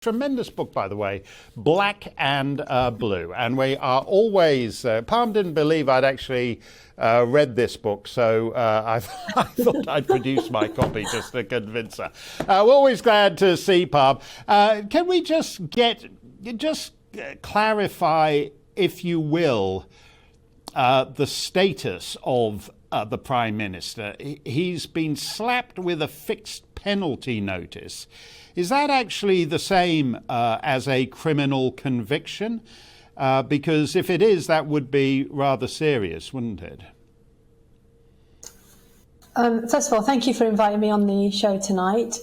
Tremendous book, by the way, Black and Blue. And we are always, Parm didn't believe I'd actually read this book, so I thought I'd produce my copy just to convince her. We're always glad to see Parm. Can we just clarify, if you will, the status of the Prime Minister? He's been slapped with a fixed penalty notice. Is that actually the same as a criminal conviction? Because if it is, that would be rather serious, wouldn't it? First of all, thank you for inviting me on the show tonight.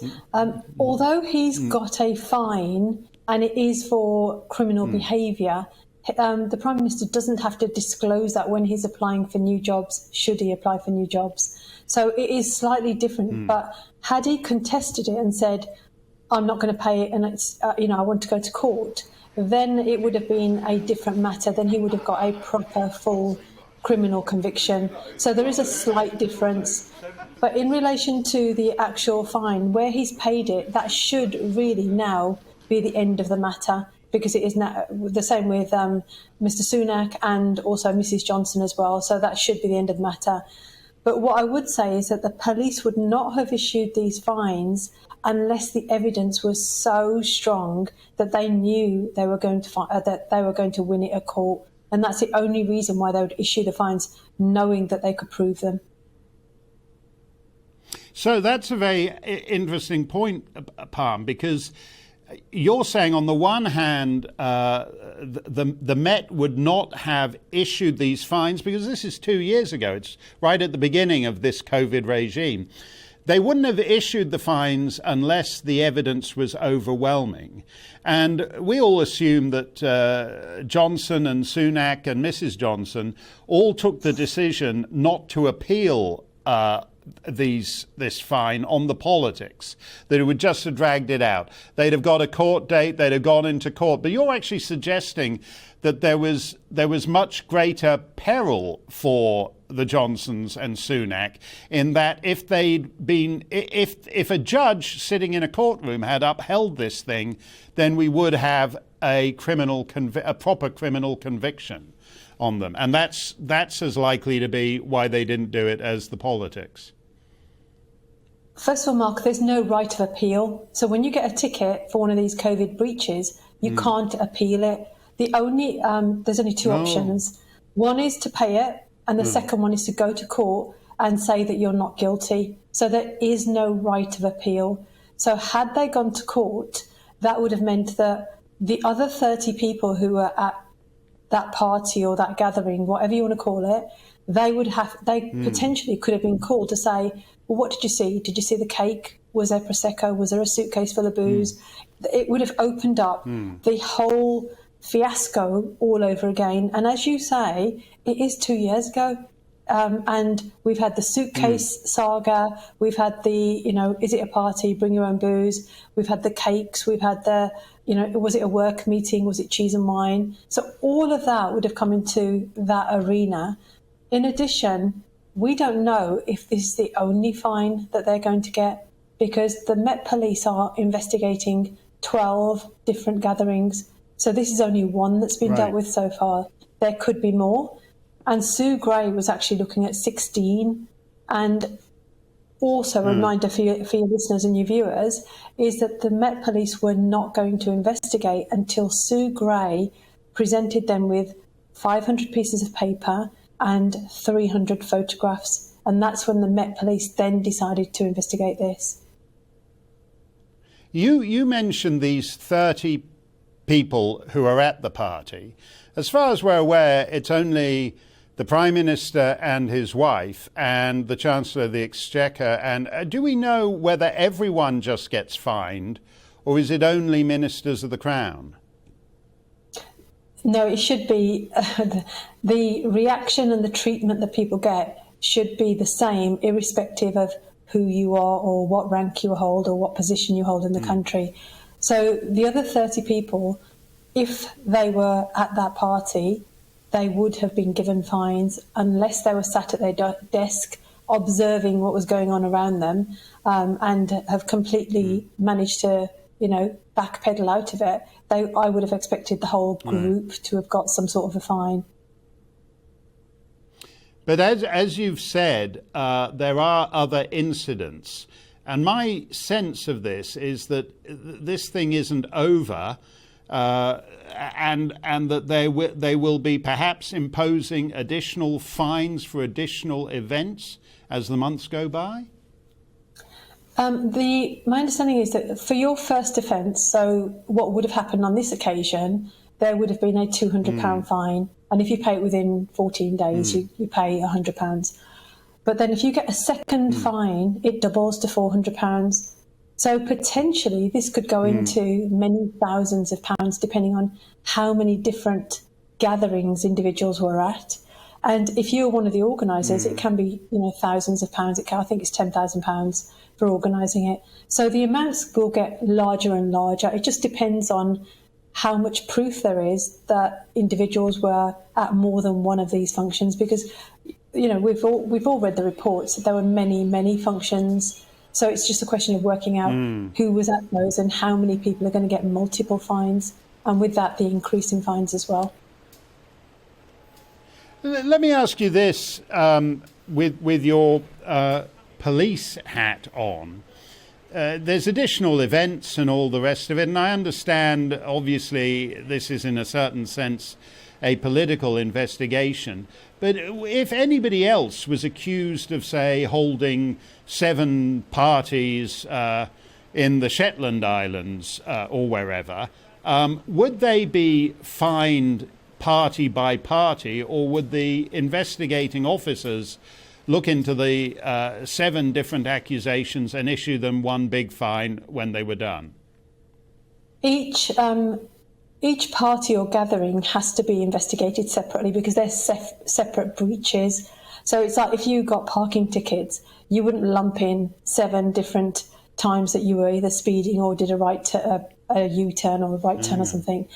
Although he's got a fine and it is for criminal behaviour, the Prime Minister doesn't have to disclose that when he's applying for new jobs, should he apply for new jobs. So it is slightly different. But had he contested it and said, I'm not going to pay it and it's, I want to go to court, then it would have been a different matter. Then he would have got a proper, full criminal conviction. So there is a slight difference. But in relation to the actual fine, where he's paid it, that should really now be the end of the matter, because it is now the same with Mr. Sunak and also Mrs. Johnson as well. So that should be the end of the matter. But what I would say is that the police would not have issued these fines unless the evidence was so strong that they knew they were going to win it at court. And that's the only reason why they would issue the fines, knowing that they could prove them. So that's a very interesting point, Parm, because you're saying on the one hand, the Met would not have issued these fines because this is 2 years ago. It's right at the beginning of this COVID regime. They wouldn't have issued the fines unless the evidence was overwhelming. And we all assume that Johnson and Sunak and Mrs. Johnson all took the decision not to appeal this fine on the politics, that it would just have dragged it out. They'd have got a court date, they'd have gone into court. But you're actually suggesting that there was much greater peril for the Johnsons and Sunak, in that if a judge sitting in a courtroom had upheld this thing, then we would have a proper criminal conviction on them. And that's as likely to be why they didn't do it as the politics. First of all, Mark, there's no right of appeal. So when you get a ticket for one of these COVID breaches, you can't appeal it. There's only two options. One is to pay it, and the second one is to go to court and say that you're not guilty. So there is no right of appeal. So had they gone to court, that would have meant that the other 30 people who were at that party or that gathering, whatever you want to call it, they potentially could have been called to say, well, what did you see? Did you see the cake? Was there Prosecco? Was there a suitcase full of booze? It would have opened up the whole fiasco all over again. And as you say, it is 2 years ago. And we've had the suitcase saga. We've had the, is it a party? Bring your own booze. We've had the cakes. We've had the, was it a work meeting? Was it cheese and wine? So all of that would have come into that arena. In addition, we don't know if this is the only fine that they're going to get, because the Met Police are investigating 12 different gatherings. So this is only one that's been dealt with so far. There could be more. And Sue Gray was actually looking at 16. And also a reminder for your listeners and your viewers is that the Met Police were not going to investigate until Sue Gray presented them with 500 pieces of paper and 300 photographs. And that's when the Met Police then decided to investigate this. You mentioned these 30 people who are at the party. As far as we're aware, it's only the Prime Minister and his wife and the Chancellor of the Exchequer. And do we know whether everyone just gets fined, or is it only Ministers of the Crown? No, it should be the reaction and the treatment that people get should be the same, irrespective of who you are or what rank you hold or what position you hold in the country. So the other 30 people, if they were at that party, they would have been given fines unless they were sat at their desk observing what was going on around them, and have completely managed to backpedal out of it. I would have expected the whole group to have got some sort of a fine. But as you've said, there are other incidents. And my sense of this is that this thing isn't over, and that they will be perhaps imposing additional fines for additional events as the months go by? My understanding is that for your first offence, so what would have happened on this occasion, there would have been a £200 fine. And if you pay it within 14 days, you pay £100. But then if you get a second fine, it doubles to £400. So potentially this could go into many thousands of pounds, depending on how many different gatherings individuals were at. And if you're one of the organisers, it can be, thousands of pounds. I think it's £10,000 for organising it. So the amounts will get larger and larger. It just depends on how much proof there is that individuals were at more than one of these functions, because we've all read the reports that there were many functions. So it's just a question of working out who was at those and how many people are going to get multiple fines, and with that the increase in fines as well. Let me ask you this, with your police hat on. There's additional events and all the rest of it, and I understand, obviously, this is in a certain sense a political investigation. But if anybody else was accused of, say, holding 7 parties in the Shetland Islands or wherever, would they be fined party by party, or would the investigating officers look into the 7 different accusations and issue them one big fine when they were done? Each party or gathering has to be investigated separately because they're separate breaches. So it's like if you got parking tickets, you wouldn't lump in 7 different times that you were either speeding or did a U-turn or a right turn or something.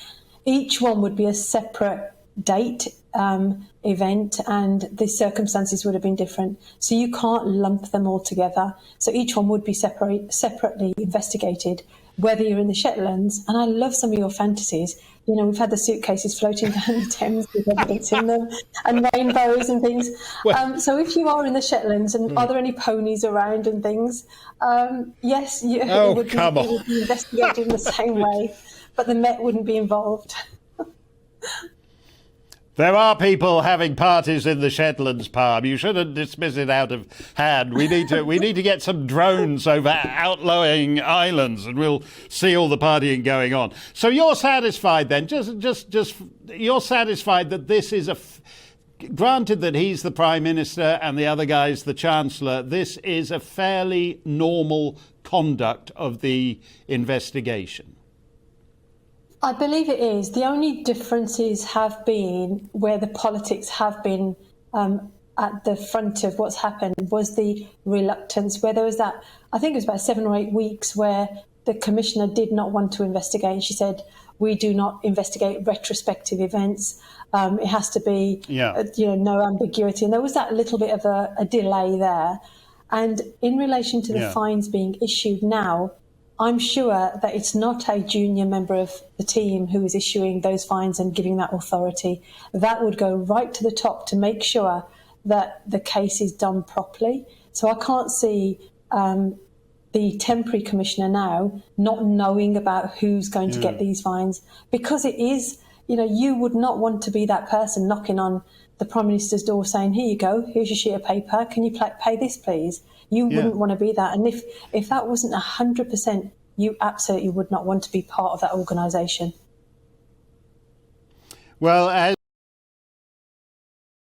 Each one would be a separate date, event, and the circumstances would have been different. So you can't lump them all together. So each one would be separately investigated, whether you're in the Shetlands. And I love some of your fantasies. We've had the suitcases floating down the Thames with evidence in them and rainbows and things. So if you are in the Shetlands, and are there any ponies around and things? Yes, it would be investigated in the same way, but the Met wouldn't be involved. There are people having parties in the Shetlands, Parm. You shouldn't dismiss it out of hand. We need to get some drones over outlying islands, and we'll see all the partying going on. So you're satisfied then? Just you're satisfied that this is granted that he's the Prime Minister and the other guy's the Chancellor, this is a fairly normal conduct of the investigation? I believe it is. The only differences have been where the politics have been at the front of what's happened was the reluctance, where there was that, I think it was about 7 or 8 weeks where the Commissioner did not want to investigate. She said, we do not investigate retrospective events. It has to be, no ambiguity. And there was that little bit of a delay there. And in relation to the fines being issued now, I'm sure that it's not a junior member of the team who is issuing those fines and giving that authority. That would go right to the top to make sure that the case is done properly. So I can't see the temporary commissioner now not knowing about who's going to get these fines, because it is, you would not want to be that person knocking on the Prime Minister's door saying, here you go, here's your sheet of paper, can you pay this please? You wouldn't want to be that. And if that wasn't 100%, you absolutely would not want to be part of that organisation. Well, as